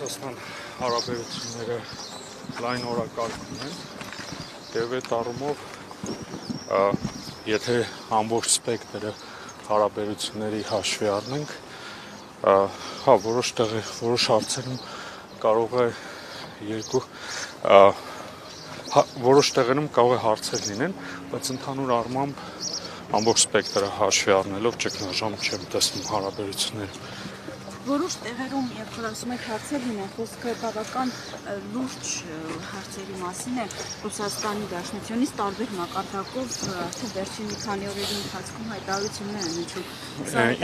Հայաստան-Ռուսաստան հարաբերությունները լայն օրակարգում են եւ այդ առումով եթե ամբողջ սպեկտրը հարաբերությունների հաշվի առնենք, որոշ հարցերում կարող է որոշ տեղերում կարող է հարցեր լինեն, բայց ընդհանուր առմամբ ամբողջ սպեկտրը հաշվի առնելով ճգնաժամ չեմ տեսնում հարաբերություններում։ Որոշ տեղերում, երբ ասում եք հարցեր լինեն, խոսքը բավական լուրջ հարցերի մասին է Ռուսաստանի Դաշնությունից տարբեր մակարդակով արդեն վերջին մի քանի օրերի ընթացքում հայտարարություններ են հնչում։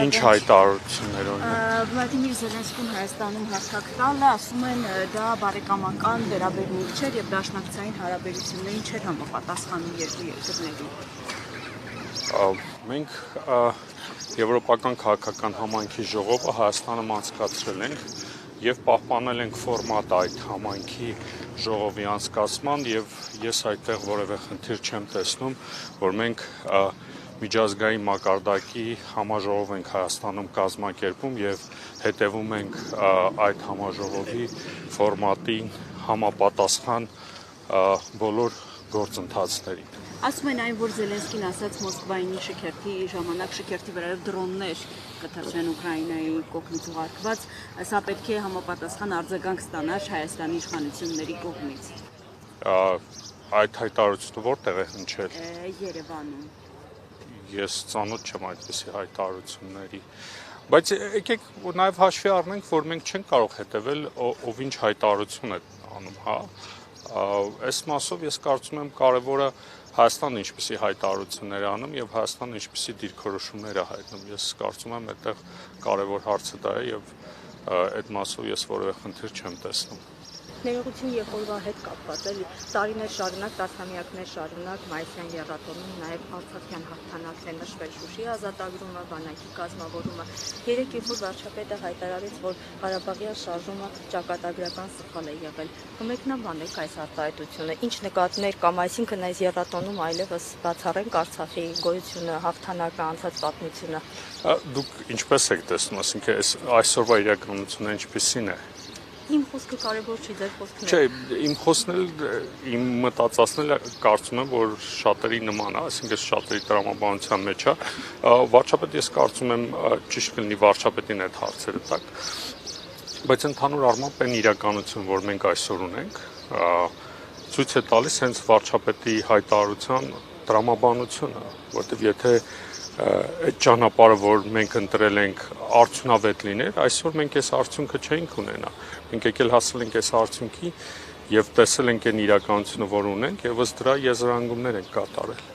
Ինչ հայտարարություններ օրինակ։ Վլադիմիր Զելենսկին Հայաստանում հարթակ տալը, ասում են դա բարեկամական վերաբերմունք չէր եւ դաշնակցային հարաբերություններին չէր համապատասխանում երկու երկրների։ Մենք Եվրոպական քաղաքական համայնքի ժողովը Հայաստանում անցկացրել ենք եւ պահպանել ենք ֆորմատը այդ համայնքի ժողովի անցկացման եւ ես այդտեղ որևէ խնդիր չեմ տեսնում, որ մենք միջազգային մակարդակի համաժողով ենք Հայաստանում կազմակերպում եւ հետեւում ենք այդ համաժողովի ֆորմատին համապատասխան բոլոր գործընթացներին։ Ասում են այն, որ Զելենսկին ասաց Մոսկվայինի շքերթի ժամանակ շքերթի վրայով դրոններ կթռչեն Ուկրաինայի կողմից ուղարկված, սա պետք է համապատասխան արձագանք ստանար Հայաստանի իշխանությունների կողմից։ Այդ հայտարարությունը որտեղ է հնչել։ Երևանում։ Ես ծանոթ չեմ այդպիսի հայտարարությունների։ Բայց եկեք նաև հաշվի առնենք, որ մենք չենք կարող հետևել ով ինչ հայտարարություն է անում, հա։ Այս մասով ես կարծում եմ կարևորը Հայաստանը ինչպիսի հայտարարություններ անում եւ Հայաստանը ինչպիսի դիրքորոշումներ է հայտնում։ Ես կարծում եմ այդտեղ կարևոր հարցը դա է եւ այդ մասով ես որևէ խնդիր չեմ տեսնում։ Ներողություն եղբորվա հետ կապված էլի տարիներ շարունակ, տասնամյակներ շարունակ մայիսյան եռատոնում նաև Արցախյան հաղթանակն է նշվել Շուշի ազատագրումը, բանակի կազմավորումը։ Երեք որ վարչապետը հայտարարեց, որ Ղարաբաղյան շարժումը ճակատագրական սխալ է եղել։ Կմեկնաբանեք այս արտահայտությունը, ինչ նկատներ կամ այսինքն այս եռատոնում այլևս բացառենք Արցախի գոյությունը, հաղթանակը, անցած պատմությունը։ Դուք ինչպես եք տեսնում, ասինքն այսօրվա իրականությունը ինչպիսին է։ Իմ խոսքը կարևոր չի, ձեր խոսքն է։ Չէ, իմ խոսքն էլ իմ մտածածն էլ կարծում եմ, որ շատերի նման է, այսինքն շատերի տրամաբանության մեջ է։ Վարչապետ ես կարծում եմ ճիշտ կլինի վարչապետին այդ հարցերը տակ, բայց ընդհանուր առմամբ այն իրականություն, որ մենք այսօր ունենք, ցույց է տալիս հենց վարչապետի հայտարարության տրամաբանությունը, որտեղ եթե այդ ճանապարհը, որ մենք ընտրել ենք, արդյունավետ լիներ, այսօր մենք այս արդյունքը չէինք ունենա։ Մենք եկել հասել ենք այս արդյունքի եւ տեսել ենք այն իրականությունը, որ ունենք, եւ ըստ դրա եզրահանգումներ ենք կատարել։